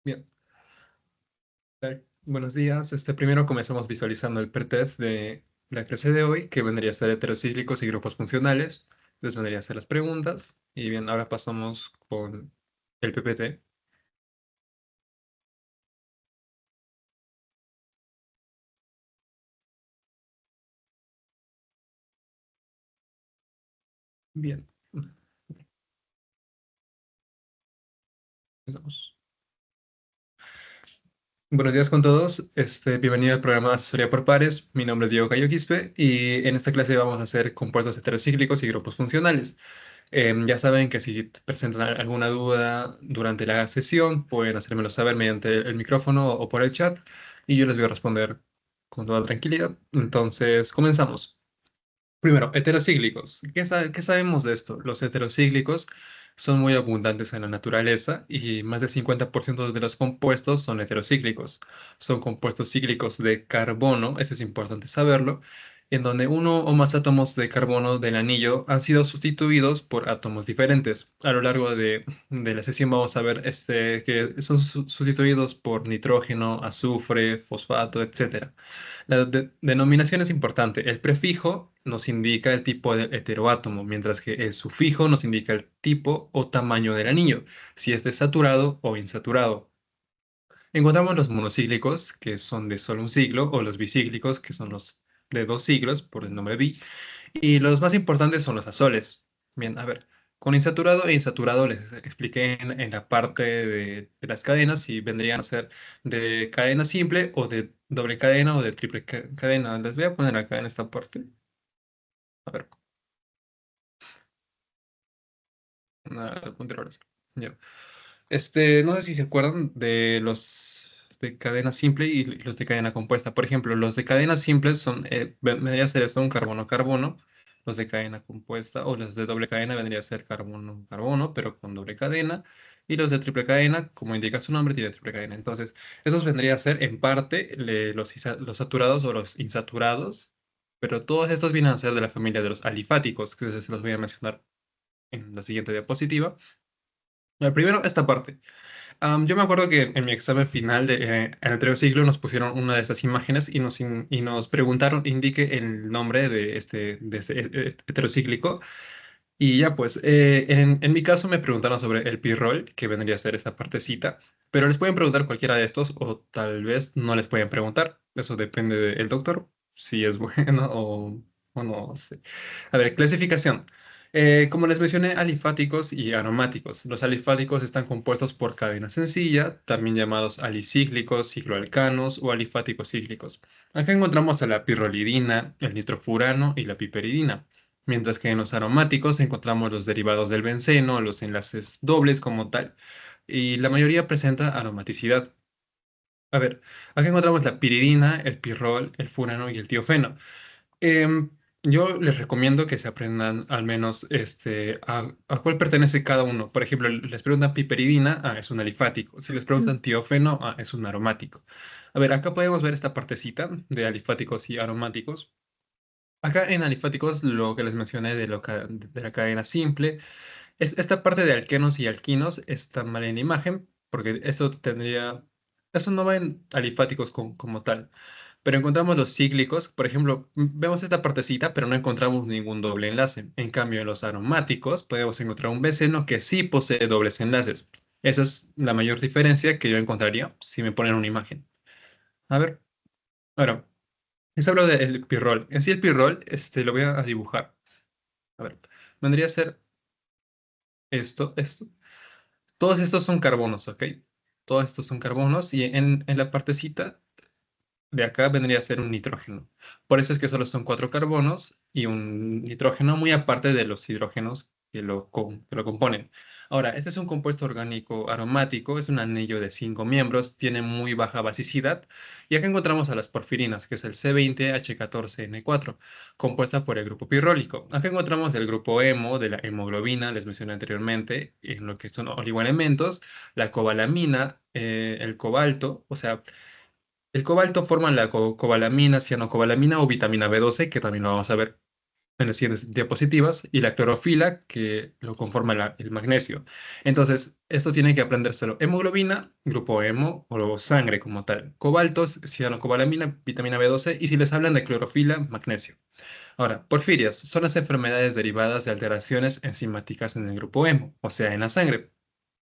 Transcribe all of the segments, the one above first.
Bien, buenos días. Primero comenzamos visualizando el pretest de la clase de hoy, que vendría a ser heterocíclicos y grupos funcionales. Les vendría a ser las preguntas. Y bien, ahora pasamos con el PPT. Bien, empezamos. Buenos días con todos. Bienvenido al programa de Asesoría por Pares. Mi nombre es Diego Cayo Quispe y en esta clase vamos a hacer compuestos heterocíclicos y grupos funcionales. Ya saben que si presentan alguna duda durante la sesión, pueden hacérmelo saber mediante el micrófono o por el chat y yo les voy a responder con toda tranquilidad. Entonces, comenzamos. Primero, heterocíclicos. ¿Qué sabemos de esto? Los heterocíclicos son muy abundantes en la naturaleza y más del 50% de los compuestos son heterocíclicos. Son compuestos cíclicos de carbono, eso es importante saberlo, en donde uno o más átomos de carbono del anillo han sido sustituidos por átomos diferentes. A lo largo de la sesión vamos a ver que son sustituidos por nitrógeno, azufre, fosfato, etcétera. La denominación es importante. El prefijo nos indica el tipo de heteroátomo, mientras que el sufijo nos indica el tipo o tamaño del anillo, si este es saturado o insaturado. Encontramos los monocíclicos, que son de solo un siglo, o los bicíclicos, que son los de dos siglos, por el nombre bi, y los más importantes son los azoles. Bien, a ver, con insaturado e insaturado les expliqué en la parte de las cadenas si vendrían a ser de cadena simple o de doble cadena o de triple cadena. Les voy a poner acá en esta parte. A ver, controles. Ya. No sé si se acuerdan de los de cadena simple y los de cadena compuesta. Por ejemplo, los de cadena simple son, vendría a ser esto un carbono-carbono. Los de cadena compuesta o los de doble cadena vendría a ser carbono-carbono, pero con doble cadena. Y los de triple cadena, como indica su nombre, tienen triple cadena. Entonces, esos vendría a ser en parte los saturados o los insaturados, pero todos estos vienen a ser de la familia de los alifáticos, que se los voy a mencionar en la siguiente diapositiva. Primero, esta parte. Yo me acuerdo que en mi examen final en el tercer siglo nos pusieron una de estas imágenes y y nos preguntaron, indique el nombre de este heterocíclico. Y ya pues, en mi caso me preguntaron sobre el pirrol, que vendría a ser esta partecita, pero les pueden preguntar cualquiera de estos o tal vez no les pueden preguntar. Eso depende del doctor, si es bueno o no sé. A ver, clasificación. Como les mencioné, alifáticos y aromáticos. Los alifáticos están compuestos por cadena sencilla, también llamados alicíclicos, cicloalcanos o alifáticos cíclicos. Acá encontramos a la pirrolidina, el nitrofurano y la piperidina. Mientras que en los aromáticos encontramos los derivados del benceno, los enlaces dobles como tal, y la mayoría presenta aromaticidad. A ver, acá encontramos la piridina, el pirrol, el furano y el tiofeno. Em, yo les recomiendo que se aprendan al menos a cuál pertenece cada uno. Por ejemplo, les preguntan piperidina, es un alifático. Si les preguntan tiofeno, es un aromático. A ver, acá podemos ver esta partecita de alifáticos y aromáticos. Acá en alifáticos, lo que les mencioné de la cadena simple, esta parte de alquenos y alquinos está mal en la imagen, porque eso no va en alifáticos como tal. Pero encontramos los cíclicos, por ejemplo, vemos esta partecita, pero no encontramos ningún doble enlace. En cambio, en los aromáticos podemos encontrar un benceno que sí posee dobles enlaces. Esa es la mayor diferencia que yo encontraría si me ponen una imagen. A ver, ahora, les hablo del pirrol. En sí, el pirrol, lo voy a dibujar. A ver, vendría a ser esto. Todos estos son carbonos, ¿ok? Todos estos son carbonos y en la partecita de acá vendría a ser un nitrógeno. Por eso es que solo son cuatro carbonos y un nitrógeno muy aparte de los hidrógenos que lo componen. Ahora, este es un compuesto orgánico aromático, es un anillo de cinco miembros, tiene muy baja basicidad. Y acá encontramos a las porfirinas, que es el C20H14N4, compuesta por el grupo pirrólico. Acá encontramos el grupo hemo de la hemoglobina, les mencioné anteriormente, en lo que son oligoelementos, la cobalamina, el cobalto, o sea, el cobalto forma la cobalamina, cianocobalamina o vitamina B12, que también lo vamos a ver. en las siguientes diapositivas, y la clorofila, que lo conforma el magnesio. Entonces, esto tiene que aprendérselo. Hemoglobina, grupo hemo, o sangre como tal. Cobaltos, cianocobalamina, vitamina B12, y si les hablan de clorofila, magnesio. Ahora, porfirias son las enfermedades derivadas de alteraciones enzimáticas en el grupo hemo, o sea, en la sangre.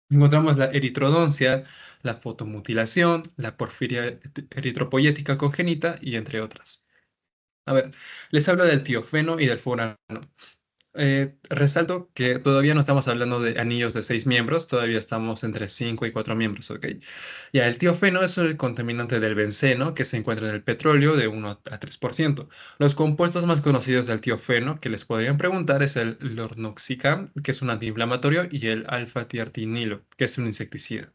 Encontramos la eritrodoncia, la fotomutilación, la porfiria eritropoyética congénita y entre otras. A ver, les hablo del tiofeno y del furano. Resalto que todavía no estamos hablando de anillos de 6 miembros, todavía estamos entre 5 y 4 miembros, ¿ok? Ya, el tiofeno es el contaminante del benceno que se encuentra en el petróleo de 1 a 3%. Los compuestos más conocidos del tiofeno que les podrían preguntar es el lornoxicam, que es un antiinflamatorio, y el alfa-tiartinilo, que es un insecticida.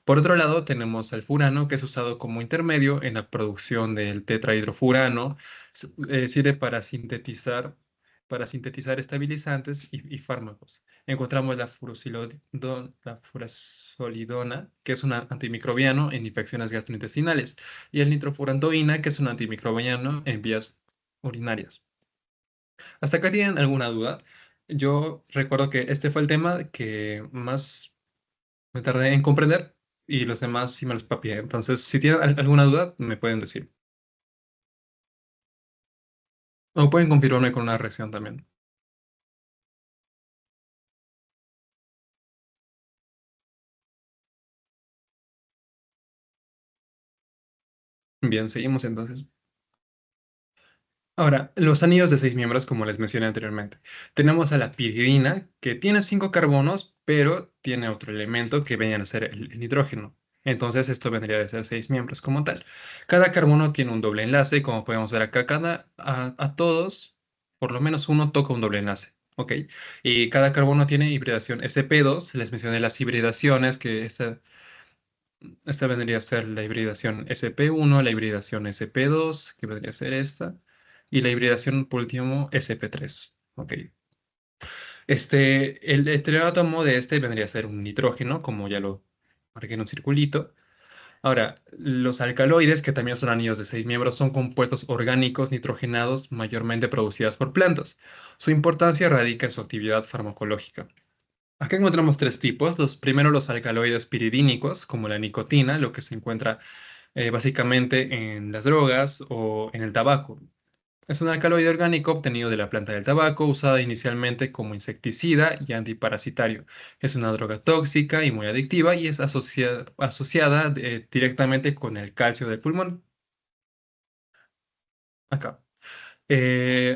Por otro lado, tenemos el furano, que es usado como intermedio en la producción del tetrahidrofurano. Sirve para sintetizar estabilizantes y fármacos. Encontramos la furazolidona, que es un antimicrobiano en infecciones gastrointestinales, y el nitrofurantoína, que es un antimicrobiano en vías urinarias. ¿Hasta acá tienen alguna duda? Yo recuerdo que este fue el tema que más me tardé en comprender y los demás sí me los papié. Entonces, si tienen alguna duda, me pueden decir. O pueden confirmarme con una reacción también. Bien, seguimos entonces. Ahora, los anillos de 6 miembros, como les mencioné anteriormente. Tenemos a la piridina, que tiene 5 carbonos, pero tiene otro elemento que viene a ser el nitrógeno. Entonces, esto vendría a ser 6 miembros como tal. Cada carbono tiene un doble enlace, como podemos ver acá, a todos, por lo menos uno toca un doble enlace. ¿Ok? Y cada carbono tiene hibridación sp2. Les mencioné las hibridaciones, que esta vendría a ser la hibridación sp1, la hibridación sp2, que vendría a ser esta, y la hibridación por último sp3. Ok. El estereoátomo de este vendría a ser un nitrógeno, como ya lo marqué en un circulito. Ahora, los alcaloides, que también son anillos de 6 miembros, son compuestos orgánicos nitrogenados mayormente producidas por plantas. Su importancia radica en su actividad farmacológica. Acá encontramos tres tipos. Primero, los alcaloides piridínicos, como la nicotina, lo que se encuentra básicamente en las drogas o en el tabaco. Es un alcaloide orgánico obtenido de la planta del tabaco, usada inicialmente como insecticida y antiparasitario. Es una droga tóxica y muy adictiva y es asociada directamente con el calcio del pulmón. Acá.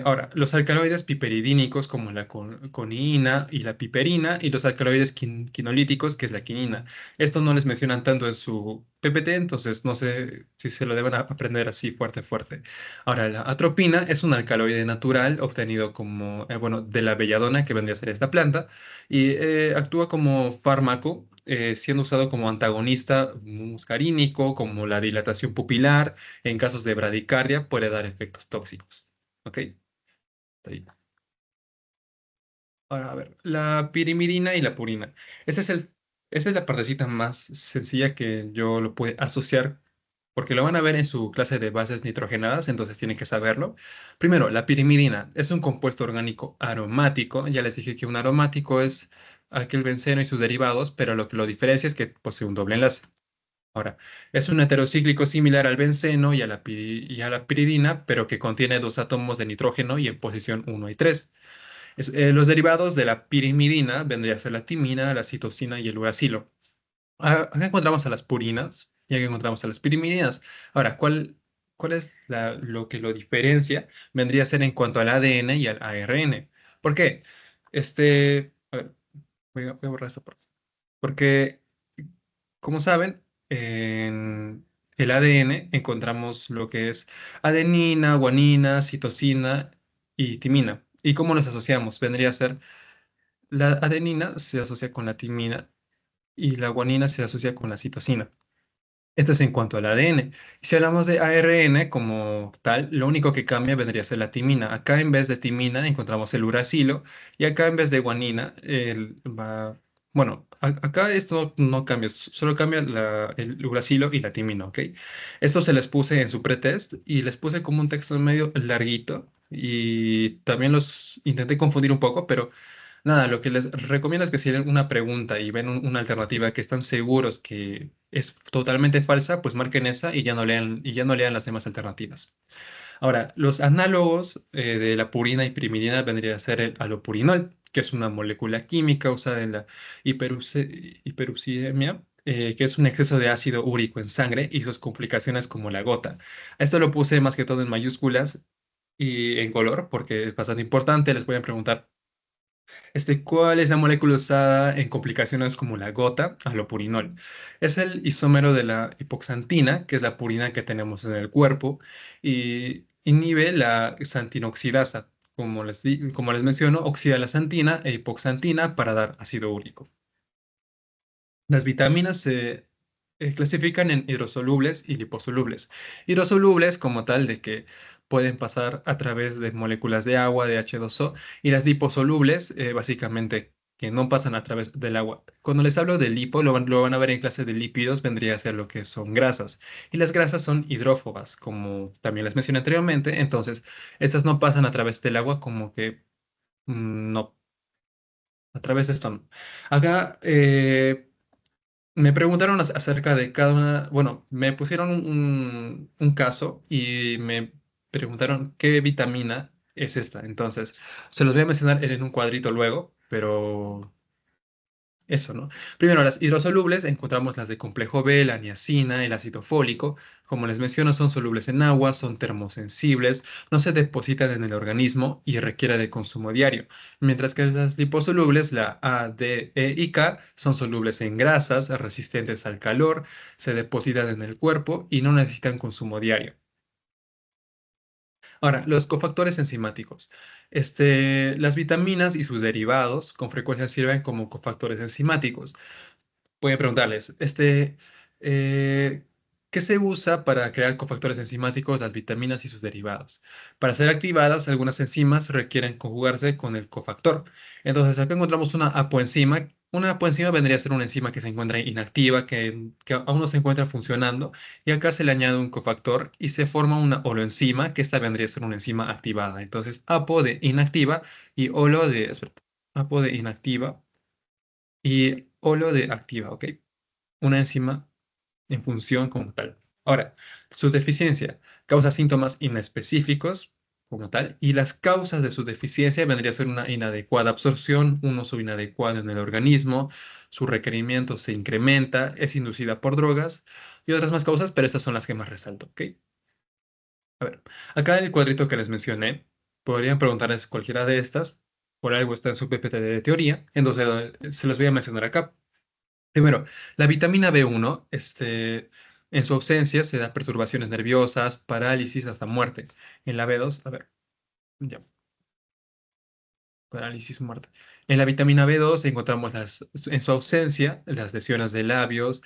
Ahora, los alcaloides piperidínicos como la coniina y la piperina y los alcaloides quinolíticos, que es la quinina. Esto no les mencionan tanto en su PPT, entonces no sé si se lo deben aprender así fuerte, fuerte. Ahora, la atropina es un alcaloide natural obtenido como, bueno, de la belladona, que vendría a ser esta planta, y actúa como fármaco. Siendo usado como antagonista muscarínico, como la dilatación pupilar, en casos de bradicardia puede dar efectos tóxicos. Ok, está ahí. Ahora, a ver, la pirimidina y la purina. Esa es esa es la partecita más sencilla que yo lo puedo asociar, porque lo van a ver en su clase de bases nitrogenadas, entonces tienen que saberlo. Primero, la pirimidina es un compuesto orgánico aromático. Ya les dije que un aromático es aquel benceno y sus derivados, pero lo que lo diferencia es que posee un doble enlace. Ahora, es un heterocíclico similar al benceno y a la piridina, pero que contiene dos átomos de nitrógeno y en posición 1 y 3. Los derivados de la pirimidina vendría a ser la timina, la citosina y el uracilo. Acá encontramos a las purinas y acá encontramos a las pirimidinas. Ahora, ¿cuál es lo que lo diferencia? Vendría a ser en cuanto al ADN y al ARN. ¿Por qué? A ver, voy a borrar esta parte. Porque, como saben, en el ADN encontramos lo que es adenina, guanina, citosina y timina. ¿Y cómo los asociamos? Vendría a ser la adenina se asocia con la timina y la guanina se asocia con la citosina. Esto es en cuanto al ADN. Y si hablamos de ARN como tal, lo único que cambia vendría a ser la timina. Acá en vez de timina encontramos el uracilo y acá en vez de guanina bueno, acá esto no cambia, solo cambia el uracilo y la timina, ¿ok? Esto se les puse en su pretest y les puse como un texto medio larguito y también los intenté confundir un poco, pero nada, lo que les recomiendo es que si ven una pregunta y ven una alternativa que están seguros que es totalmente falsa, pues marquen esa y ya no lean las demás alternativas. Ahora, los análogos de la purina y pirimidina vendría a ser el alopurinol, que es una molécula química usada en la hiperuridemia, que es un exceso de ácido úrico en sangre y sus complicaciones como la gota. Esto lo puse más que todo en mayúsculas y en color, porque es bastante importante. Les voy a preguntar ¿cuál es la molécula usada en complicaciones como la gota, alopurinol? Es el isómero de la hipoxantina, que es la purina que tenemos en el cuerpo, y inhibe la xantinoxidasa. Como les menciono, oxida la xantina e hipoxantina para dar ácido úrico. Las vitaminas se clasifican en hidrosolubles y liposolubles. Hidrosolubles como tal de que pueden pasar a través de moléculas de agua, de H2O, y las liposolubles básicamente que no pasan a través del agua. Cuando les hablo de lipo, lo van a ver en clase de lípidos, vendría a ser lo que son grasas. Y las grasas son hidrófobas, como también les mencioné anteriormente. Entonces, estas no pasan a través del agua como que no, a través de esto no. Acá me preguntaron acerca de cada una, bueno, me pusieron un caso y me preguntaron qué vitamina es esta. Entonces, se los voy a mencionar en un cuadrito luego, pero eso, ¿no? Primero, las hidrosolubles, encontramos las de complejo B, la niacina, el ácido fólico. Como les menciono, son solubles en agua, son termosensibles, no se depositan en el organismo y requiere de consumo diario. Mientras que las liposolubles, la A, D, E y K, son solubles en grasas, resistentes al calor, se depositan en el cuerpo y no necesitan consumo diario. Ahora, los cofactores enzimáticos. Las vitaminas y sus derivados con frecuencia sirven como cofactores enzimáticos. Voy a preguntarles, eh, ¿qué se usa para crear cofactores enzimáticos, las vitaminas y sus derivados? Para ser activadas, algunas enzimas requieren conjugarse con el cofactor. Entonces, acá encontramos una apoenzima. Una apoenzima vendría a ser una enzima que se encuentra inactiva, que aún no se encuentra funcionando, y acá se le añade un cofactor y se forma una holoenzima, que esta vendría a ser una enzima activada. Entonces, apo de inactiva y holo de, espera, apo de inactiva y holo de activa, ¿ok? Una enzima en función como tal. Ahora, su deficiencia causa síntomas inespecíficos como tal, y las causas de su deficiencia vendría a ser una inadecuada absorción, un uso inadecuado en el organismo, su requerimiento se incrementa, es inducida por drogas y otras más causas, pero estas son las que más resalto, ¿ok? A ver, acá en el cuadrito que les mencioné, podrían preguntarles cualquiera de estas, por algo está en su PPT de teoría, entonces se los voy a mencionar acá. Primero, la vitamina B1, en su ausencia se da perturbaciones nerviosas, parálisis, hasta muerte. En la B2, a ver, ya, parálisis, muerte. En la vitamina B2 encontramos en su ausencia las lesiones de labios,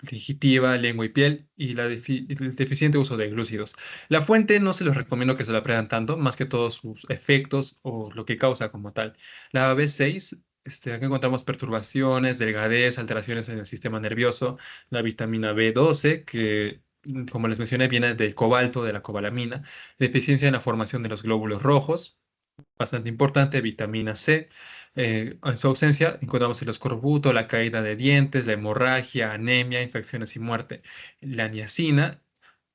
gingiva, lengua y piel y el deficiente uso de glúcidos. La fuente no se los recomiendo que se la aprendan tanto, más que todos sus efectos o lo que causa como tal. La B6, acá encontramos perturbaciones, delgadez, alteraciones en el sistema nervioso. La vitamina B12, que como les mencioné, viene del cobalto, de la cobalamina, deficiencia en la formación de los glóbulos rojos, bastante importante, vitamina C. En su ausencia encontramos el escorbuto, la caída de dientes, la hemorragia, anemia, infecciones y muerte. La niacina,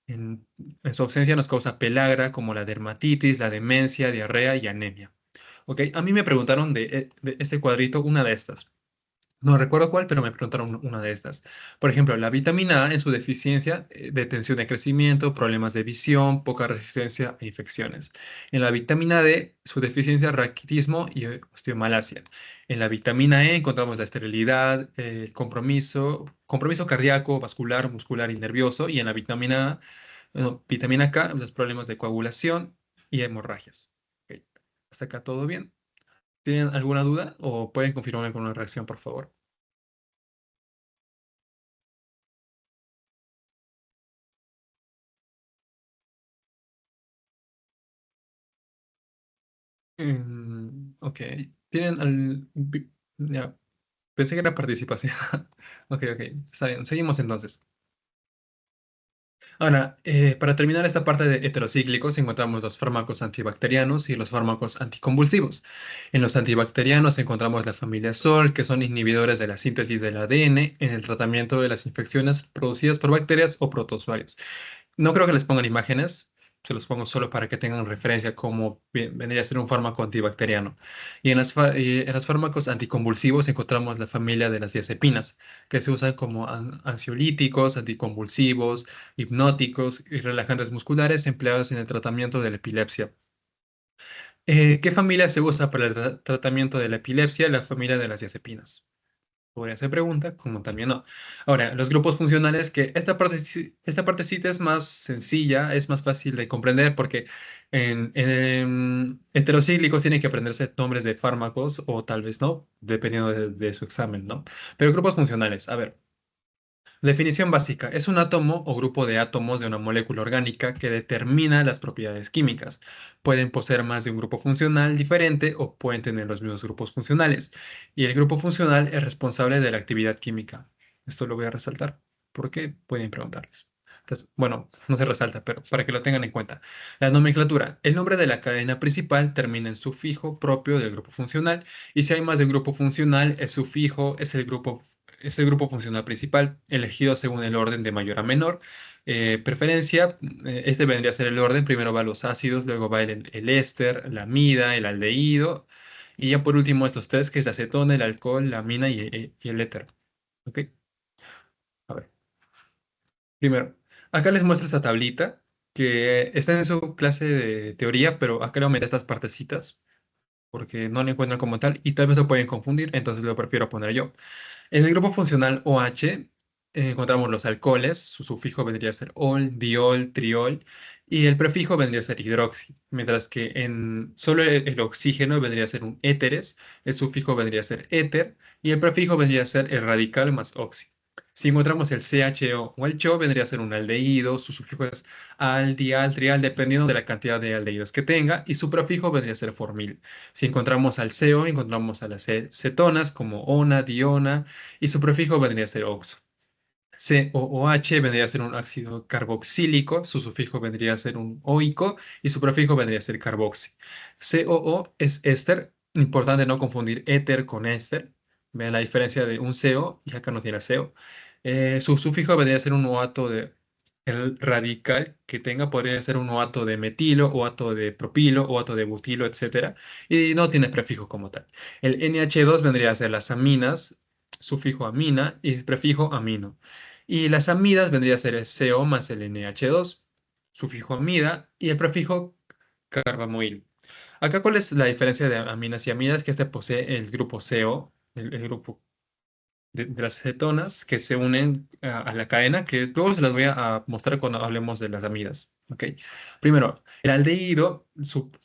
en, en su ausencia nos causa pelagra como la dermatitis, la demencia, diarrea y anemia. Ok, a mí me preguntaron de este cuadrito una de estas. No recuerdo cuál, pero me preguntaron una de estas. Por ejemplo, la vitamina A en su deficiencia de tensión de crecimiento, problemas de visión, poca resistencia a infecciones. En la vitamina D, su deficiencia, raquitismo y osteomalacia. En la vitamina E encontramos la esterilidad, el compromiso cardíaco, vascular, muscular y nervioso. Y en la vitamina K, los problemas de coagulación y hemorragias. Ok, hasta acá todo bien. ¿Tienen alguna duda o pueden confirmarme con una reacción, por favor? Ok. Ya, pensé que era participación. Ok, ok. Está bien. Seguimos entonces. Ahora, para terminar esta parte de heterocíclicos, encontramos los fármacos antibacterianos y los fármacos anticonvulsivos. En los antibacterianos encontramos la familia SOL, que son inhibidores de la síntesis del ADN en el tratamiento de las infecciones producidas por bacterias o protozoarios. No creo que les pongan imágenes, se los pongo solo para que tengan referencia cómo vendría a ser un fármaco antibacteriano. Y en los fármacos anticonvulsivos encontramos la familia de las diazepinas, que se usan como ansiolíticos, anticonvulsivos, hipnóticos y relajantes musculares empleados en el tratamiento de la epilepsia. ¿Qué familia se usa para el tratamiento de la epilepsia? La familia de las diazepinas. Podría ser pregunta, como también no. Ahora, los grupos funcionales, que esta parte, esta partecita es más sencilla, es más fácil de comprender porque en heterocíclicos tienen que aprenderse nombres de fármacos o tal vez no, dependiendo de su examen, ¿no? Pero grupos funcionales, a ver. Definición básica. Es un átomo o grupo de átomos de una molécula orgánica que determina las propiedades químicas. Pueden poseer más de un grupo funcional diferente o pueden tener los mismos grupos funcionales. Y el grupo funcional es responsable de la actividad química. Esto lo voy a resaltar porque pueden preguntarles. Bueno, no se resalta, pero para que lo tengan en cuenta. La nomenclatura. El nombre de la cadena principal termina en sufijo propio del grupo funcional y si hay más de un grupo funcional, el sufijo es el grupo funcional principal, elegido según el orden de mayor a menor. Preferencia, este vendría a ser el orden, primero va los ácidos, luego va el éster, la amida, el aldehído, y ya por último estos tres, que es la acetona, el alcohol, la amina y el éter. ¿Ok? A ver, primero, acá les muestro esta tablita que está en su clase de teoría, pero acá le aumenté estas partecitas porque no lo encuentran como tal y tal vez lo pueden confundir, entonces lo prefiero poner yo. En el grupo funcional OH encontramos los alcoholes, su sufijo vendría a ser ol, diol, triol, y el prefijo vendría a ser hidroxi, mientras que en solo el oxígeno vendría a ser un éteres, el sufijo vendría a ser éter, y el prefijo vendría a ser el radical más oxi. Si encontramos el CHO o el CHO, vendría a ser un aldehído, su sufijo es al, dial, trial, dependiendo de la cantidad de aldehídos que tenga, y su prefijo vendría a ser formil. Si encontramos al CO, encontramos a las cetonas como ona, diona, y su prefijo vendría a ser oxo. COOH vendría a ser un ácido carboxílico, su sufijo vendría a ser un oico y su prefijo vendría a ser carboxi. COO es éster, importante no confundir éter con éster. Vean la diferencia de un CO y acá no tiene CO. Su sufijo vendría a ser un oato de el radical que tenga podría ser un oato de metilo, oato de propilo, oato de butilo, etcétera, y no tiene prefijo como tal. El NH2 vendría a ser las aminas, sufijo amina y prefijo amino. Y las amidas vendría a ser el CO más el NH2, sufijo amida y el prefijo carbamoil. Acá, ¿cuál es la diferencia de aminas y amidas? Que este posee el grupo CO, el grupo de las cetonas que se unen a la cadena, que luego se las voy a mostrar cuando hablemos de las amidas. ¿Ok? Primero, el aldehído,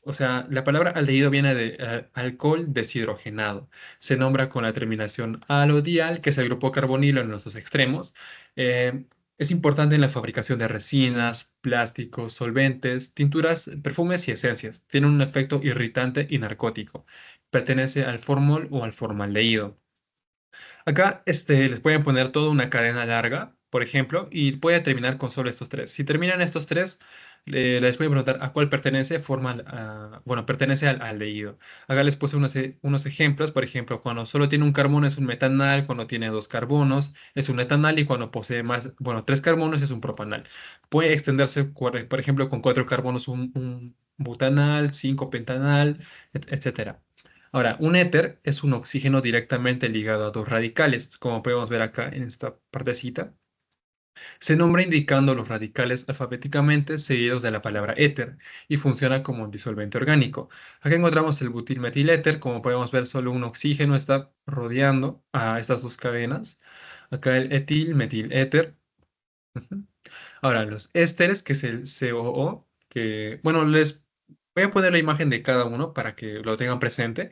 o sea, la palabra aldehído viene de alcohol deshidrogenado. Se nombra con la terminación alodial, que es el grupo carbonilo en los dos extremos. Es importante en la fabricación de resinas, plásticos, solventes, tinturas, perfumes y esencias. Tiene un efecto irritante y narcótico. Pertenece al formol o al formaldehído. Acá les pueden poner toda una cadena larga, por ejemplo, y puede terminar con solo estos tres. Si terminan estos tres, les pueden preguntar a cuál pertenece, bueno, pertenece al aldehído. Acá les puse unos ejemplos, por ejemplo, cuando solo tiene un carbono es un metanal, cuando tiene dos carbonos es un etanal y cuando posee más, bueno, tres carbonos es un propanal. Puede extenderse, por ejemplo, con cuatro carbonos un butanal, cinco pentanal, etcétera. Ahora, un éter es un oxígeno directamente ligado a dos radicales, como podemos ver acá en esta partecita. Se nombra indicando los radicales alfabéticamente seguidos de la palabra éter y funciona como un disolvente orgánico. Acá encontramos el butilmetiléter, como podemos ver, solo un oxígeno está rodeando a estas dos cadenas. Acá el etil, metiléter. Ujú. Ahora, los ésteres, que es el COO, que, bueno, les voy a poner la imagen de cada uno para que lo tengan presente.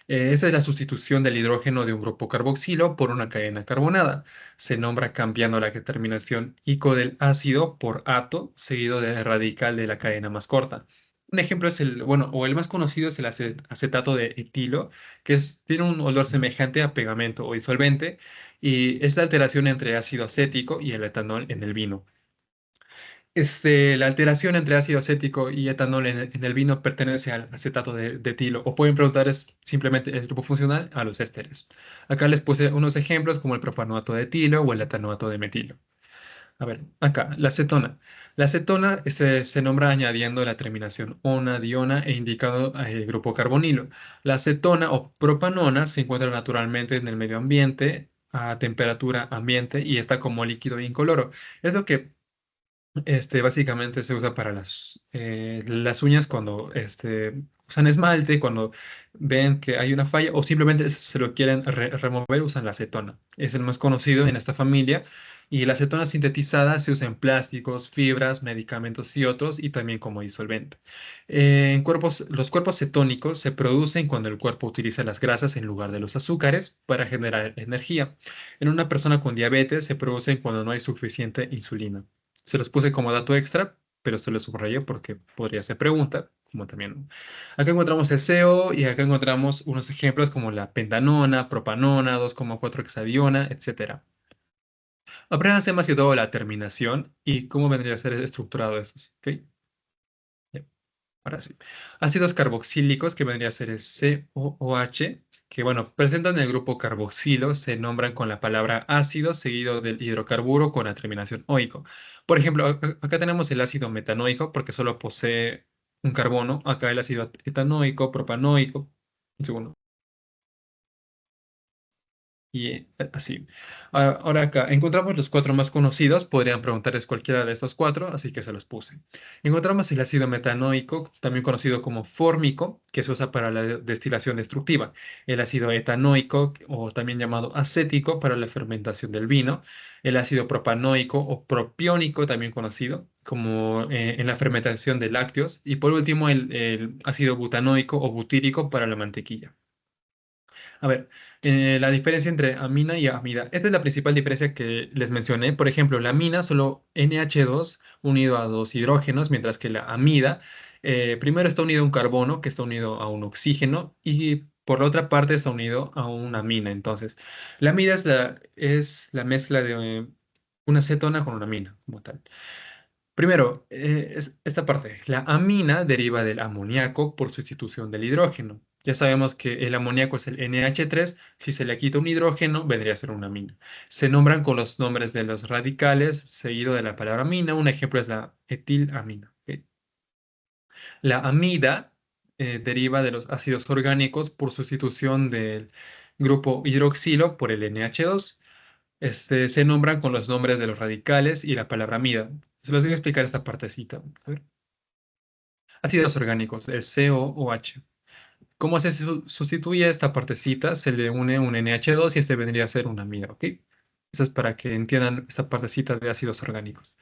Esta es la sustitución del hidrógeno de un grupo carboxilo por una cadena carbonada. Se nombra cambiando la terminación ico del ácido por ato, seguido del radical de la cadena más corta. Un ejemplo es bueno, o el más conocido es el acetato de etilo, tiene un olor semejante a pegamento o disolvente, y es la alteración entre ácido acético y el etanol en el vino. La alteración entre ácido acético y etanol en el vino pertenece al acetato de etilo, o pueden preguntar es simplemente el grupo funcional a los ésteres. Acá les puse unos ejemplos como el propanoato de etilo o el etanoato de metilo. A ver, acá, la acetona. La acetona se nombra añadiendo la terminación ona, diona e indicando el grupo carbonilo. La acetona o propanona se encuentra naturalmente en el medio ambiente a temperatura ambiente y está como líquido incoloro. Es lo que básicamente se usa para las uñas cuando usan esmalte, cuando ven que hay una falla o simplemente se lo quieren remover, usan la acetona. Es el más conocido en esta familia y la acetona sintetizada se usa en plásticos, fibras, medicamentos y otros y también como disolvente. Los cuerpos cetónicos se producen cuando el cuerpo utiliza las grasas en lugar de los azúcares para generar energía. En una persona con diabetes se producen cuando no hay suficiente insulina. Se los puse como dato extra, pero se los subrayé porque podría ser pregunta, como también. Acá encontramos el SEO y acá encontramos unos ejemplos como la pentanona, propanona, 2,4 hexadiona, etcétera. Apréndanse más que todo la terminación y cómo vendría a ser estructurado estos, ¿ok? Ya. Ahora sí. Ácidos carboxílicos, que vendría a ser el COOH, que bueno, presentan el grupo carboxilo, se nombran con la palabra ácido seguido del hidrocarburo con la terminación oico. Por ejemplo, acá tenemos el ácido metanoico porque solo posee un carbono. Acá el ácido etanoico, propanoico. Un segundo. Y así. Ahora acá encontramos los cuatro más conocidos. Podrían preguntarles cualquiera de estos cuatro, así que se los puse. Encontramos el ácido metanoico, también conocido como fórmico, que se usa para la destilación destructiva. El ácido etanoico, o también llamado acético, para la fermentación del vino. El ácido propanoico o propiónico, también conocido como en la fermentación de lácteos. Y por último, el ácido butanoico o butírico para la mantequilla. A ver, la diferencia entre amina y amida. Esta es la principal diferencia que les mencioné. Por ejemplo, la amina solo NH2 unido a dos hidrógenos, mientras que la amida primero está unido a un carbono que está unido a un oxígeno y por la otra parte está unido a una amina. Entonces, la amida es la mezcla de una cetona con una amina como tal. Primero, es esta parte. La amina deriva del amoníaco por sustitución del hidrógeno. Ya sabemos que el amoníaco es el NH3. Si se le quita un hidrógeno, vendría a ser una amina. Se nombran con los nombres de los radicales, seguido de la palabra amina. Un ejemplo es la etilamina. ¿Ok? La amida deriva de los ácidos orgánicos por sustitución del grupo hidroxilo por el NH2. Se nombran con los nombres de los radicales y la palabra amida. Se los voy a explicar esta partecita. A ver. Ácidos orgánicos, el COOH. ¿Cómo se sustituye esta partecita? Se le une un NH2 y este vendría a ser una amida, ¿ok? Eso es para que entiendan esta partecita de ácidos orgánicos.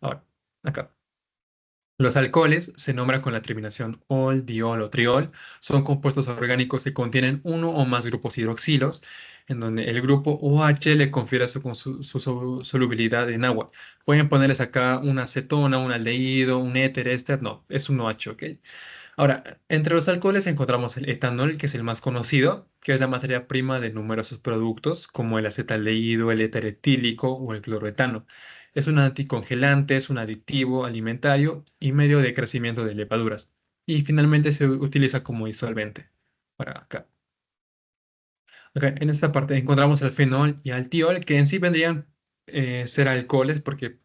Ahora, acá. Los alcoholes se nombran con la terminación ol, diol o triol. Son compuestos orgánicos que contienen uno o más grupos hidroxilos, en donde el grupo OH le confiere su solubilidad en agua. Pueden ponerles acá una acetona, un aldehído, un éter, éster. No, es un OH, ¿ok? Ahora, entre los alcoholes encontramos el etanol, que es el más conocido, que es la materia prima de numerosos productos, como el acetaldehído, el éter etílico o el cloroetano. Es un anticongelante, es un aditivo alimentario y medio de crecimiento de levaduras. Y finalmente se utiliza como disolvente. Para acá. Acá en esta parte encontramos el fenol y el tiol, que en sí vendrían ser alcoholes porque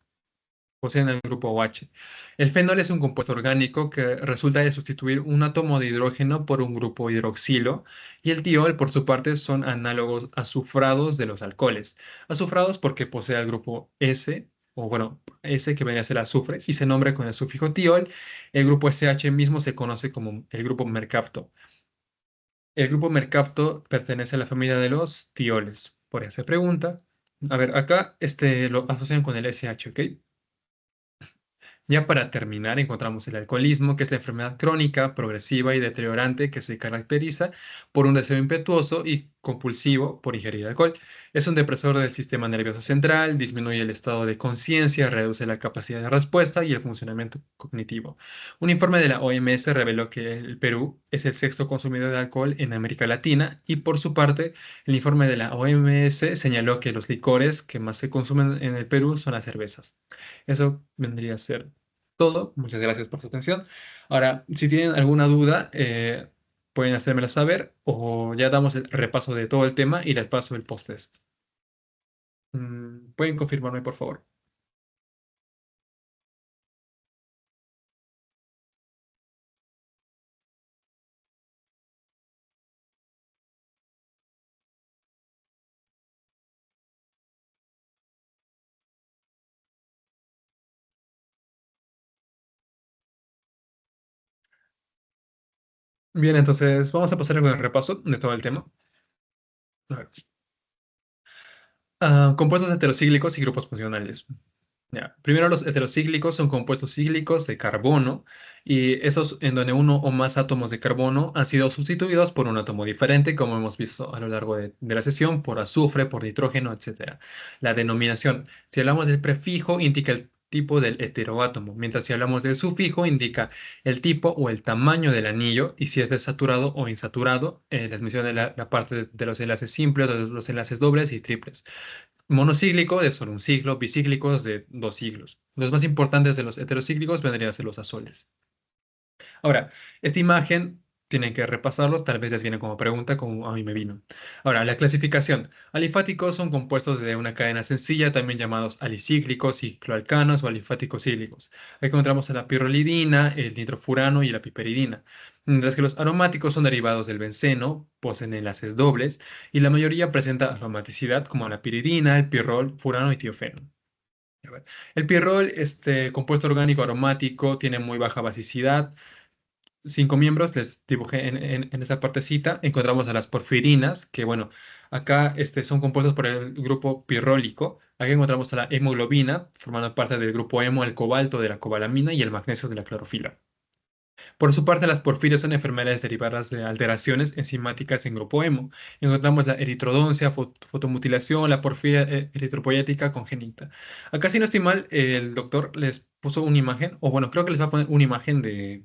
poseen el grupo OH. El fenol es un compuesto orgánico que resulta de sustituir un átomo de hidrógeno por un grupo hidroxilo y el tiol, por su parte, son análogos azufrados de los alcoholes. Azufrados porque posee el grupo S, o bueno, S que vendría a ser azufre, y se nombra con el sufijo tiol. El grupo SH mismo se conoce como el grupo mercapto. El grupo mercapto pertenece a la familia de los tioles. Por esa pregunta. A ver, acá lo asocian con el SH, ¿ok? Ya para terminar, encontramos el alcoholismo, que es la enfermedad crónica, progresiva y deteriorante que se caracteriza por un deseo impetuoso y compulsivo por ingerir alcohol. Es un depresor del sistema nervioso central, disminuye el estado de conciencia, reduce la capacidad de respuesta y el funcionamiento cognitivo. Un informe de la OMS reveló que el Perú es el sexto consumidor de alcohol en América Latina y por su parte, el informe de la OMS señaló que los licores que más se consumen en el Perú son las cervezas. Eso vendría a ser todo. Muchas gracias por su atención. Ahora, si tienen alguna duda, pueden hacérmela saber o ya damos el repaso de todo el tema y les paso el post-test. ¿Pueden confirmarme, por favor? Bien, entonces vamos a pasar con el repaso de todo el tema. A ver. Compuestos heterocíclicos y grupos funcionales. Ya, primero, los heterocíclicos son compuestos cíclicos de carbono y esos en donde uno o más átomos de carbono han sido sustituidos por un átomo diferente, como hemos visto a lo largo de la sesión, por azufre, por nitrógeno, etcétera. La denominación, si hablamos del prefijo, indica el tipo del heteroátomo, mientras si hablamos del sufijo, indica el tipo o el tamaño del anillo y si es desaturado o insaturado. Les mencioné la parte de los enlaces simples, de los enlaces dobles y triples. Monocíclico de solo un ciclo, bicíclicos de dos ciclos. Los más importantes de los heterocíclicos vendrían a ser los azoles. Ahora, esta imagen tienen que repasarlo, tal vez les viene como pregunta, como a mí me vino. Ahora, la clasificación. Alifáticos son compuestos de una cadena sencilla, también llamados alicíclicos, cicloalcanos o alifáticos cíclicos. Aquí encontramos a la pirrolidina, el nitrofurano y la piperidina. Mientras que los aromáticos son derivados del benceno, poseen enlaces dobles, y la mayoría presenta aromaticidad como la piridina, el pirrol, furano y tiofeno. A ver, el pirrol, este compuesto orgánico aromático, tiene muy baja basicidad, cinco miembros, les dibujé en esta partecita, encontramos a las porfirinas, que bueno, acá son compuestos por el grupo pirrólico. Aquí encontramos a la hemoglobina, formando parte del grupo hemo, el cobalto de la cobalamina y el magnesio de la clorofila. Por su parte, las porfirias son enfermedades derivadas de alteraciones enzimáticas en grupo hemo. Encontramos la eritrodoncia, fotomutilación, la porfiria eritropoyética congénita. Acá, si no estoy mal, el doctor les puso una imagen, o bueno, creo que les va a poner una imagen de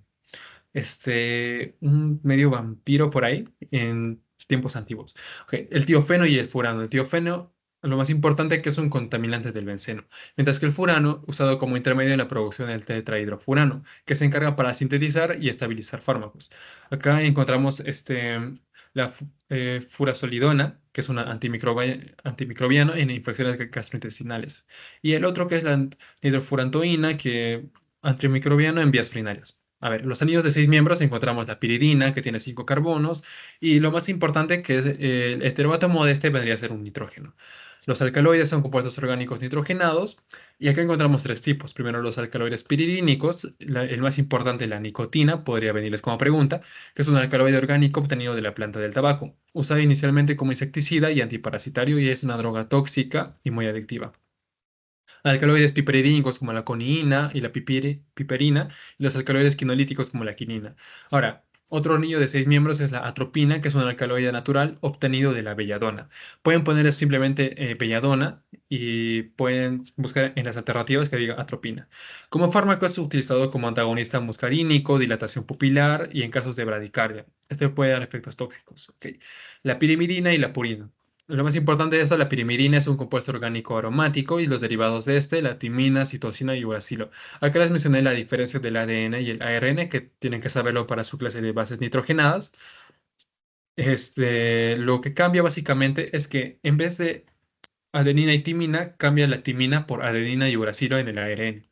un medio vampiro por ahí en tiempos antiguos. Ok, el tiofeno y el furano. El tiofeno, lo más importante que es un contaminante del benceno, mientras que el furano, usado como intermedio en la producción del tetrahidrofurano, que se encarga para sintetizar y estabilizar fármacos. Acá encontramos la furazolidona, que es un antimicrobiano en infecciones gastrointestinales, y el otro que es la hidrofurantoína, que antimicrobiano en vías urinarias. A ver, los anillos de seis miembros encontramos la piridina, que tiene cinco carbonos, y lo más importante que es el heteroátomo de este vendría a ser un nitrógeno. Los alcaloides son compuestos orgánicos nitrogenados, y acá encontramos tres tipos. Primero, los alcaloides piridínicos, el más importante, la nicotina, podría venirles como pregunta, que es un alcaloide orgánico obtenido de la planta del tabaco, usado inicialmente como insecticida y antiparasitario, y es una droga tóxica y muy adictiva. Alcaloides piperidínicos como la coniina y la piperina, y los alcaloides quinolíticos como la quinina. Ahora, otro anillo de seis miembros es la atropina, que es un alcaloide natural obtenido de la belladona. Pueden poner simplemente belladona y pueden buscar en las alternativas que diga atropina. Como fármaco es utilizado como antagonista muscarínico, dilatación pupilar y en casos de bradicardia. Este puede dar efectos tóxicos. ¿Ok? La pirimidina y la purina. Lo más importante de esto, la pirimidina es un compuesto orgánico aromático y los derivados de este, la timina, citosina y uracilo. Acá les mencioné la diferencia del ADN y el ARN, que tienen que saberlo para su clase de bases nitrogenadas. Lo que cambia básicamente es que en vez de adenina y timina, cambia la timina por adenina y uracilo en el ARN. Un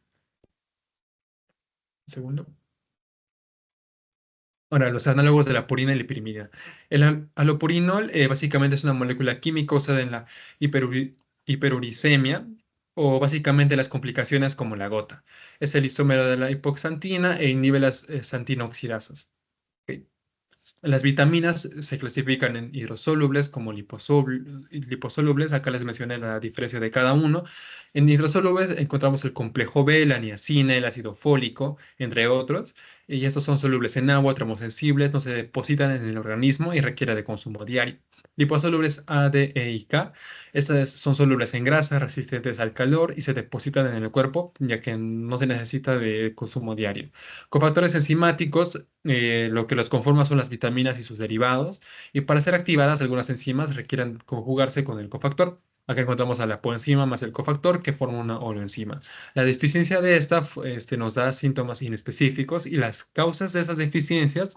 segundo. Ahora, los análogos de la purina y la pirimidina. El alopurinol básicamente es una molécula química usada en la hiperuricemia o básicamente las complicaciones como la gota. Es el isómero de la hipoxantina e inhibe las xantinoxidasas. Ok. Las vitaminas se clasifican en hidrosolubles como liposolubles. Acá les mencioné la diferencia de cada uno. En hidrosolubles encontramos el complejo B, la niacina, el ácido fólico, entre otros. Y estos son solubles en agua, termosensibles, no se depositan en el organismo y requiere de consumo diario. Liposolubles A, D, E y K. Estas son solubles en grasa, resistentes al calor y se depositan en el cuerpo, ya que no se necesita de consumo diario. Cofactores enzimáticos, lo que los conforma son las vitaminas y sus derivados, y para ser activadas algunas enzimas requieren conjugarse con el cofactor. Acá encontramos a la coenzima más el cofactor que forma una holoenzima. La deficiencia de esta nos da síntomas inespecíficos y las causas de esas deficiencias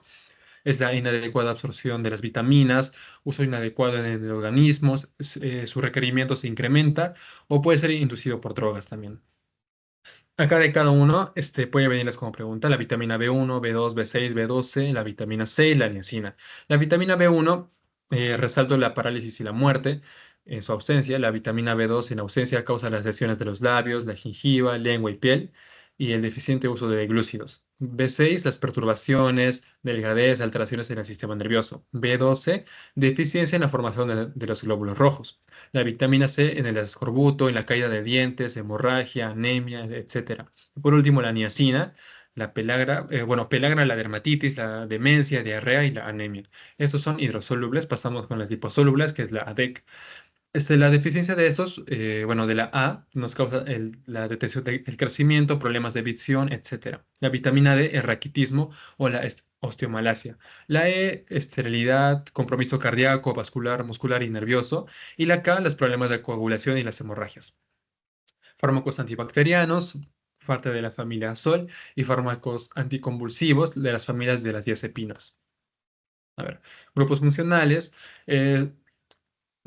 es la inadecuada absorción de las vitaminas, uso inadecuado en el organismo, su requerimiento se incrementa o puede ser inducido por drogas también. Acá de cada uno puede venirles como pregunta la vitamina B1, B2, B6, B12, la vitamina C y la niacina. La vitamina B1, resalto la parálisis y la muerte en su ausencia. La vitamina B2 en ausencia causa las lesiones de los labios, la gengiva, lengua y piel y el deficiente uso de glúcidos. B6, las perturbaciones, delgadez, alteraciones en el sistema nervioso. B12, deficiencia en la formación de los glóbulos rojos. La vitamina C en el escorbuto, en la caída de dientes, hemorragia, anemia, etcétera. Por último, la niacina, la pelagra, pelagra, la dermatitis, la demencia, diarrea y la anemia. Estos son hidrosolubles. Pasamos con las liposolubles, que es la ADEC. La deficiencia de estos, de la A, nos causa la detención del crecimiento, problemas de visión, etcétera. La vitamina D, el raquitismo o la osteomalacia. La E, esterilidad, compromiso cardíaco, vascular, muscular y nervioso. Y la K, los problemas de coagulación y las hemorragias. Fármacos antibacterianos, parte de la familia Sol, y fármacos anticonvulsivos de las familias de las diazepinas. A ver, grupos funcionales. eh,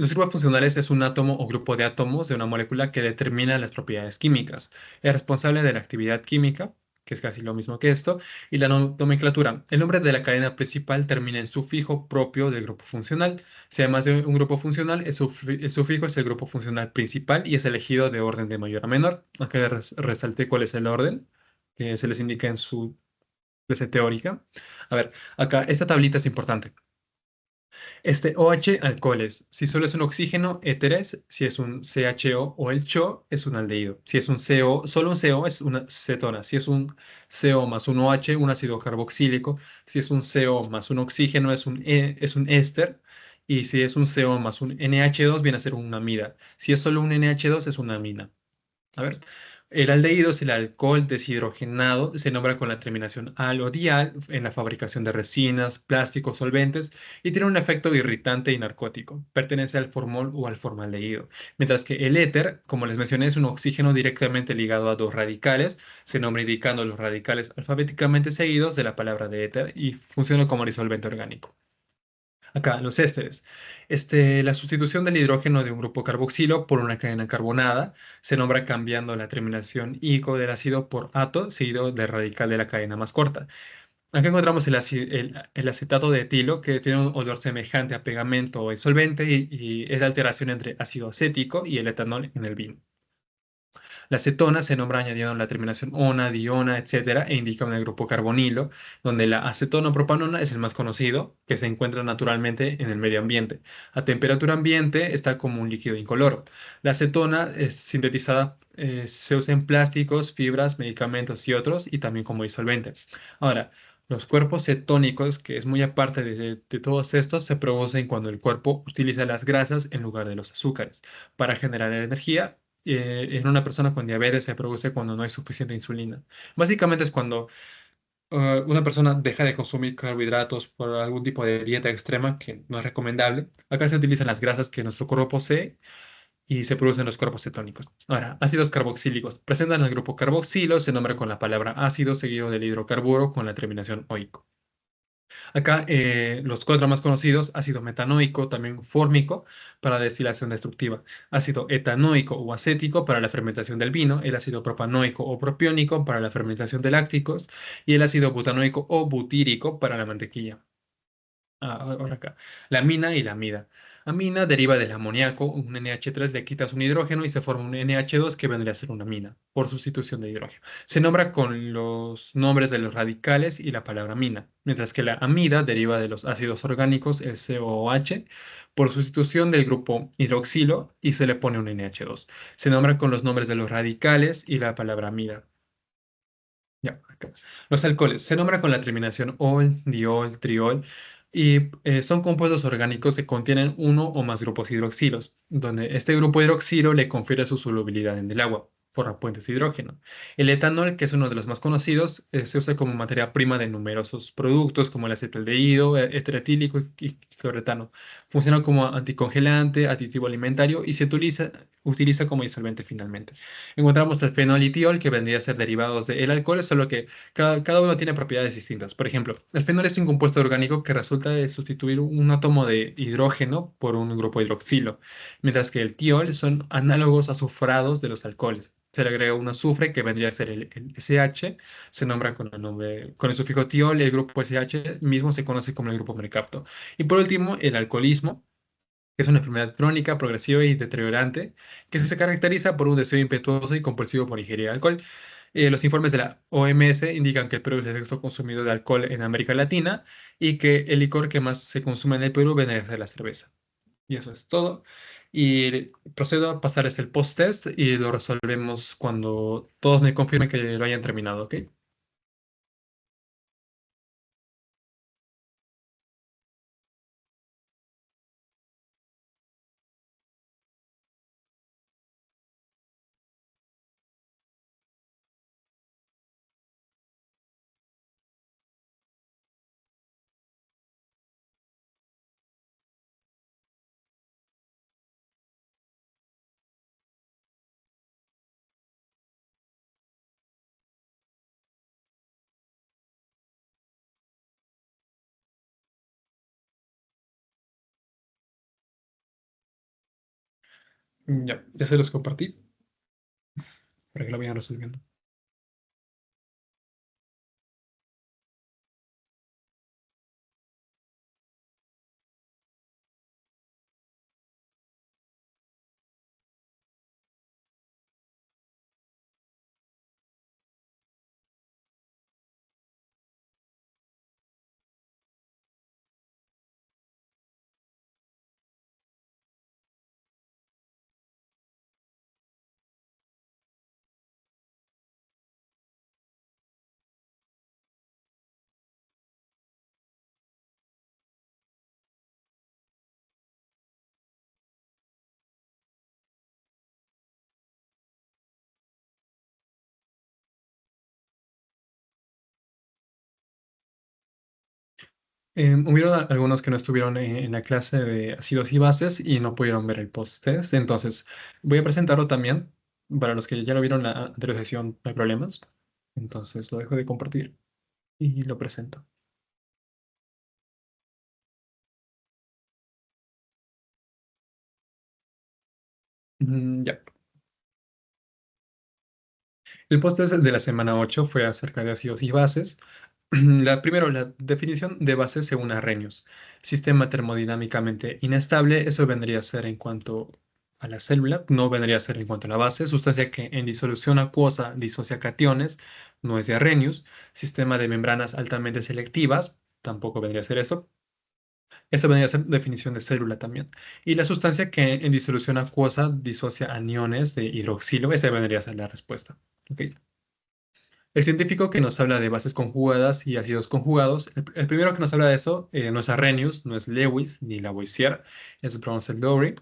los grupos funcionales es un átomo o grupo de átomos de una molécula que determina las propiedades químicas. Es responsable de la actividad química, que es casi lo mismo que esto, y la nomenclatura. El nombre de la cadena principal termina en sufijo propio del grupo funcional. Si además de un grupo funcional, el sufijo es el grupo funcional principal y es elegido de orden de mayor a menor. Acá resalté cuál es el orden que se les indica en su clase teórica. A ver, acá esta tablita es importante. OH, alcoholes. Si solo es un oxígeno, éteres. Si es un CHO o el CHO, es un aldehído. Si es un CO, solo un CO es una cetona. Si es un CO más un OH, un ácido carboxílico. Si es un CO más un oxígeno, es un éster. Y si es un CO más un NH2, viene a ser una amida. Si es solo un NH2, es una amina. A ver, el aldehído es el alcohol deshidrogenado, se nombra con la terminación al o dial en la fabricación de resinas, plásticos, solventes y tiene un efecto irritante y narcótico. Pertenece al formol o al formaldehído. Mientras que el éter, como les mencioné, es un oxígeno directamente ligado a dos radicales, se nombra indicando los radicales alfabéticamente seguidos de la palabra de éter y funciona como disolvente orgánico. Acá, los ésteres. La sustitución del hidrógeno de un grupo carboxilo por una cadena carbonada se nombra cambiando la terminación ico del ácido por ato, seguido del radical de la cadena más corta. Acá encontramos el acetato de etilo, que tiene un olor semejante a pegamento o disolvente y es la alteración entre ácido acético y el etanol en el vino. La acetona se nombra añadiendo la terminación ona, diona, etcétera, e indica un grupo carbonilo, donde la acetonopropanona es el más conocido, que se encuentra naturalmente en el medio ambiente. A temperatura ambiente está como un líquido incoloro. La acetona es sintetizada, se usa en plásticos, fibras, medicamentos y otros, y también como disolvente. Ahora, los cuerpos cetónicos, que es muy aparte de todos estos, se producen cuando el cuerpo utiliza las grasas en lugar de los azúcares para generar energía. En una persona con diabetes se produce cuando no hay suficiente insulina. Básicamente es cuando una persona deja de consumir carbohidratos por algún tipo de dieta extrema que no es recomendable. Acá se utilizan las grasas que nuestro cuerpo posee y se producen los cuerpos cetónicos. Ahora, ácidos carboxílicos. Presentan el grupo carboxilo, se nombra con la palabra ácido seguido del hidrocarburo con la terminación oico. Acá los cuatro más conocidos, ácido metanoico, también fórmico para destilación destructiva, ácido etanoico o acético para la fermentación del vino, el ácido propanoico o propiónico para la fermentación de lácticos y el ácido butanoico o butírico para la mantequilla. Ahora acá. La amina y la amida. Amina deriva del amoníaco, un NH3 le quitas un hidrógeno y se forma un NH2 que vendría a ser una amina, por sustitución de hidrógeno. Se nombra con los nombres de los radicales y la palabra amina, mientras que la amida deriva de los ácidos orgánicos, el COOH, por sustitución del grupo hidroxilo y se le pone un NH2. Se nombra con los nombres de los radicales y la palabra amida. Ya, acá. Los alcoholes se nombran con la terminación ol, diol, triol y son compuestos orgánicos que contienen uno o más grupos hidroxilos, donde este grupo hidroxilo le confiere su solubilidad en el agua, forma puentes de hidrógeno. El etanol, que es uno de los más conocidos, se usa como materia prima de numerosos productos como el acetaldehído, éter etílico y cloretano. Funciona como anticongelante, aditivo alimentario y se utiliza como disolvente finalmente. Encontramos el fenol y tiol, que vendría a ser derivados del alcohol, solo que cada uno tiene propiedades distintas. Por ejemplo, el fenol es un compuesto orgánico que resulta de sustituir un átomo de hidrógeno por un grupo hidroxilo, mientras que el tiol son análogos azufrados de los alcoholes. Se le agrega un azufre que vendría a ser el SH, se nombra con el sufijo tiol, el grupo SH mismo se conoce como el grupo mercapto. Y por último, el alcoholismo, que es una enfermedad crónica, progresiva y deteriorante, que se caracteriza por un deseo impetuoso y compulsivo por ingerir alcohol. Los informes de la OMS indican que el Perú es el sexto consumidor de alcohol en América Latina y que el licor que más se consume en el Perú viene a ser la cerveza. Y eso es todo. Y procedo a pasarles el post-test y lo resolvemos cuando todos me confirmen que lo hayan terminado, ¿ok? Ya se los compartí para que lo vayan resolviendo. Hubieron algunos que no estuvieron en la clase de ácidos y bases y no pudieron ver el post-test, entonces voy a presentarlo también. Para los que ya lo vieron en la anterior sesión, no hay problemas. Entonces lo dejo de compartir y lo presento. Ya. El post-test de la semana 8 fue acerca de ácidos y bases. Primero, la definición de base según Arrhenius. Sistema termodinámicamente inestable, eso vendría a ser en cuanto a la célula, no vendría a ser en cuanto a la base. Sustancia que en disolución acuosa disocia cationes, no es de Arrhenius. Sistema de membranas altamente selectivas, tampoco vendría a ser eso. Eso vendría a ser definición de célula también. Y la sustancia que en disolución acuosa disocia aniones de hidroxilo, esa vendría a ser la respuesta. ¿Ok? El científico que nos habla de bases conjugadas y ácidos conjugados, el primero que nos habla de eso no es Arrhenius, no es Lewis ni Lavoisier, es Bronsted-Lowry.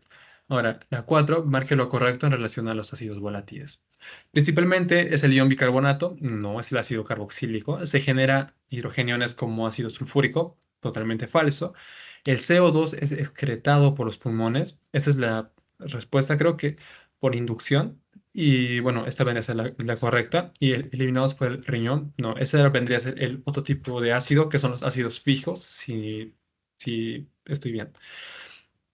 Ahora, la 4 marque lo correcto en relación a los ácidos volátiles. Principalmente es el ion bicarbonato, no es el ácido carboxílico. Se genera hidrogeniones como ácido sulfúrico, totalmente falso. El CO2 es excretado por los pulmones. Esta es la respuesta, creo que por inducción. Y bueno, esta vendría a ser la correcta. Y eliminados por el riñón, no, ese vendría a ser el otro tipo de ácido, que son los ácidos fijos, si estoy bien.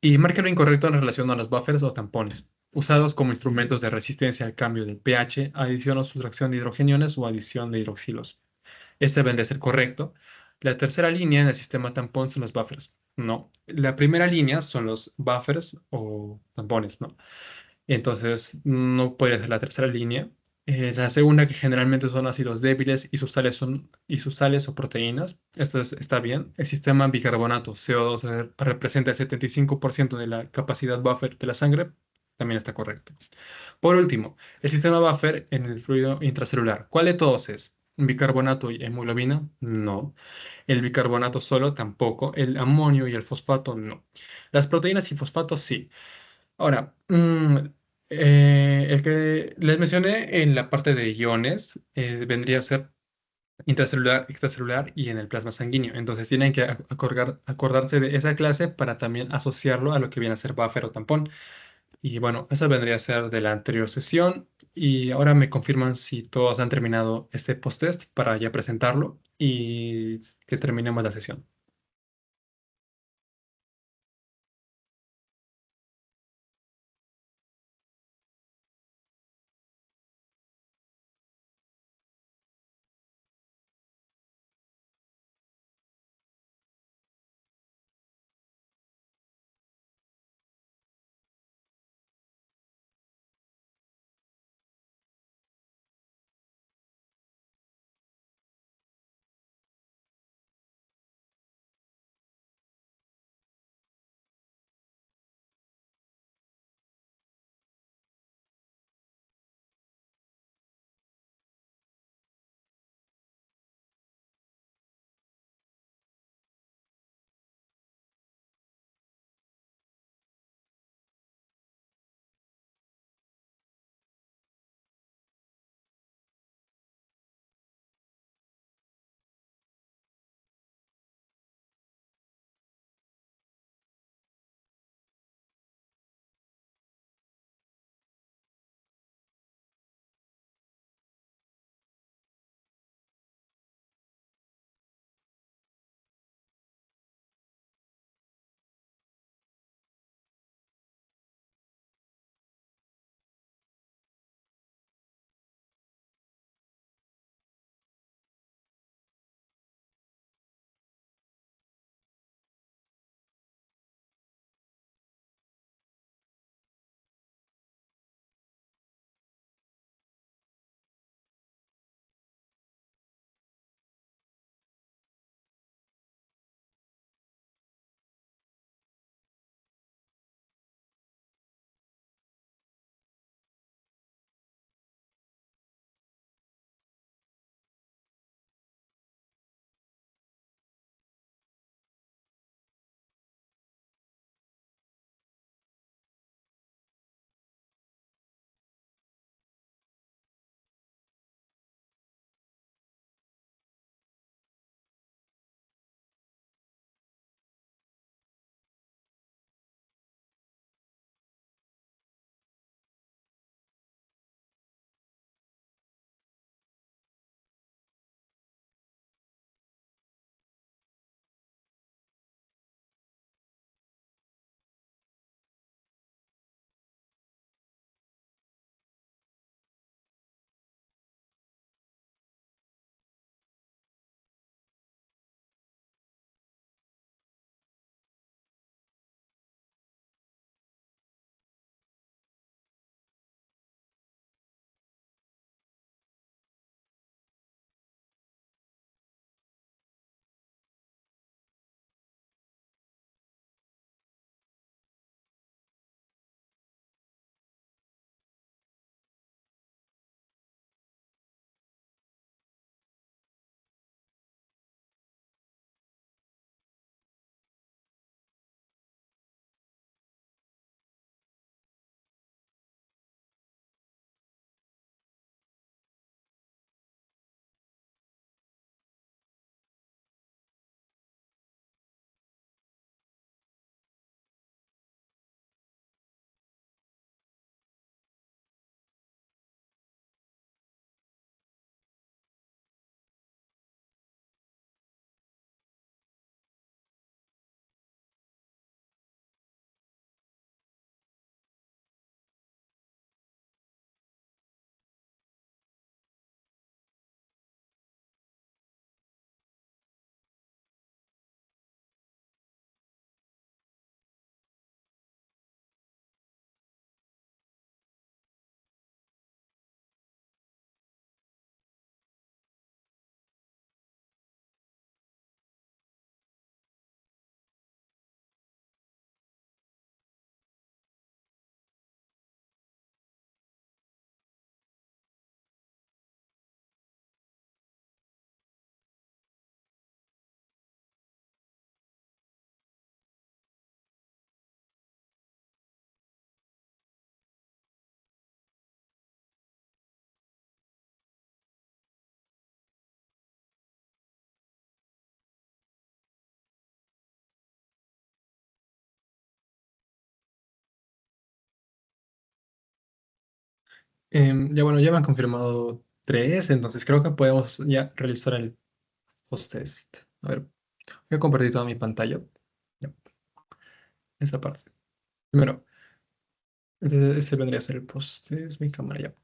Y marca lo incorrecto en relación a los buffers o tampones, usados como instrumentos de resistencia al cambio del pH, adición o sustracción de hidrogeniones o adición de hidroxilos. Este vendría a ser correcto. La tercera línea en el sistema tampón son los buffers. No, la primera línea son los buffers o tampones, ¿no? Entonces no podría ser la tercera línea. La segunda, que generalmente son ácidos débiles y sus sales o proteínas. Está bien. El sistema bicarbonato CO2 representa el 75% de la capacidad buffer de la sangre. También está correcto. Por último, el sistema buffer en el fluido intracelular. ¿Cuál de todos es? ¿Bicarbonato y hemoglobina? No. El bicarbonato solo tampoco. El amonio y el fosfato no. Las proteínas y fosfatos sí. Ahora, el que les mencioné en la parte de iones vendría a ser intracelular, extracelular y en el plasma sanguíneo. Entonces tienen que acordarse de esa clase para también asociarlo a lo que viene a ser buffer o tampón. Y bueno, eso vendría a ser de la anterior sesión. Y ahora me confirman si todos han terminado este post-test para ya presentarlo y que terminemos la sesión. Ya bueno, ya me han confirmado tres, entonces creo que podemos ya realizar el post-test. A ver, voy a compartir toda mi pantalla. Ya, esa parte. Primero, este vendría a ser el post-test, mi cámara ya.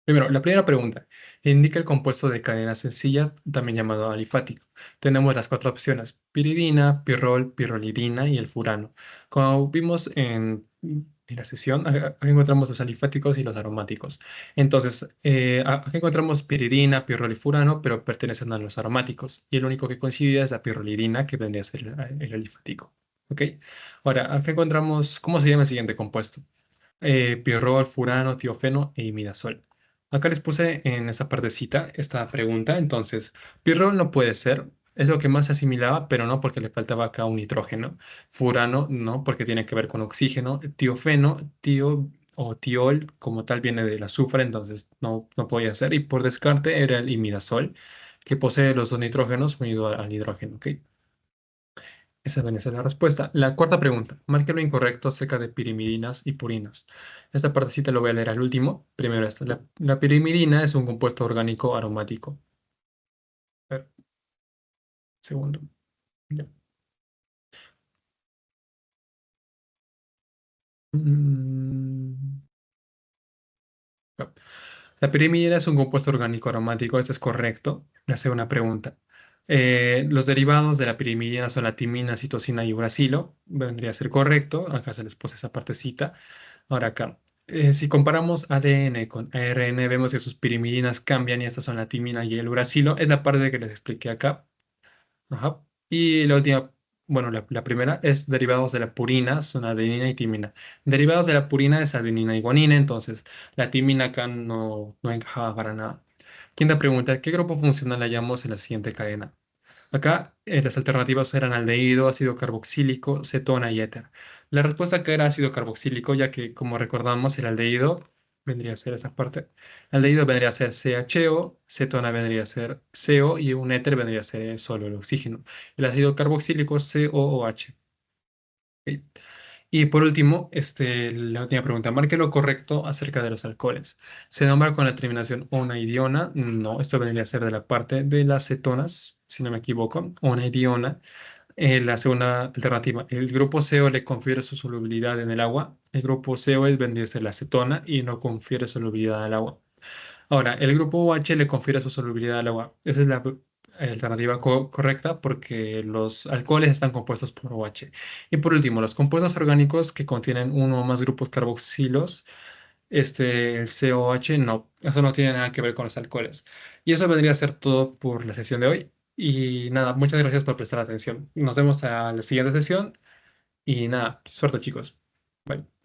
Primero, la primera pregunta. Indica el compuesto de cadena sencilla, también llamado alifático. Tenemos las cuatro opciones: piridina, pirrol, pirrolidina y el furano. Como vimos en la sesión, acá encontramos los alifáticos y los aromáticos. Entonces, acá encontramos piridina, pirrol y furano, pero pertenecen a los aromáticos. Y el único que coincide es la pirrolidina, que vendría a ser el alifático. ¿Ok? Ahora, acá encontramos, ¿cómo se llama el siguiente compuesto? Pirrol, furano, tiofeno e imidazol. Acá les puse en esta partecita esta pregunta. Entonces, pirrol no puede ser, es lo que más se asimilaba, pero no porque le faltaba acá un nitrógeno. Furano no, porque tiene que ver con oxígeno. Tiofeno, o tiol, como tal, viene del azufre, entonces no podía ser. Y por descarte era el imidazol, que posee los dos nitrógenos unido al hidrógeno. ¿Ok? Esa viene a ser la respuesta. La cuarta pregunta. Marque lo incorrecto acerca de pirimidinas y purinas. Esta partecita lo voy a leer al último. Primero esta. La pirimidina es un compuesto orgánico aromático. A ver, segundo. Ya. Mm, no. La pirimidina es un compuesto orgánico aromático. Esto es correcto. Le hace una pregunta. Los derivados de la pirimidina son la timina, citosina y uracilo. Vendría a ser correcto. Acá se les puse esa partecita. Ahora acá, si comparamos ADN con ARN, vemos que sus pirimidinas cambian y estas son la timina y el uracilo. Es la parte que les expliqué acá. Ajá. Y la última, bueno, la primera es derivados de la purina, son adenina y timina. Derivados de la purina es adenina y guanina, entonces la timina acá no encajaba para nada. Quinta pregunta, ¿qué grupo funcional hallamos en la siguiente cadena? Acá las alternativas eran aldehído, ácido carboxílico, cetona y éter. La respuesta acá era ácido carboxílico, ya que, como recordamos, el aldehído vendría a ser esa parte. Aldehído vendría a ser CHO, cetona vendría a ser CO y un éter vendría a ser solo el oxígeno. El ácido carboxílico COOH. Ok. Y por último, la última pregunta. Marque lo correcto acerca de los alcoholes. ¿Se nombra con la terminación ona y diona? No, esto vendría a ser de la parte de las cetonas, si no me equivoco. Ona y diona. La segunda alternativa, el grupo CO le confiere su solubilidad en el agua. El grupo CO vendría a ser la acetona y no confiere solubilidad al agua. Ahora, el grupo OH le confiere su solubilidad al agua. Esa es la alternativa correcta porque los alcoholes están compuestos por OH. Y por último, los compuestos orgánicos que contienen uno o más grupos carboxilos, el COH, no, eso no tiene nada que ver con los alcoholes. Y eso vendría a ser todo por la sesión de hoy. Y nada, muchas gracias por prestar atención. Nos vemos a la siguiente sesión y nada, suerte chicos. Bye.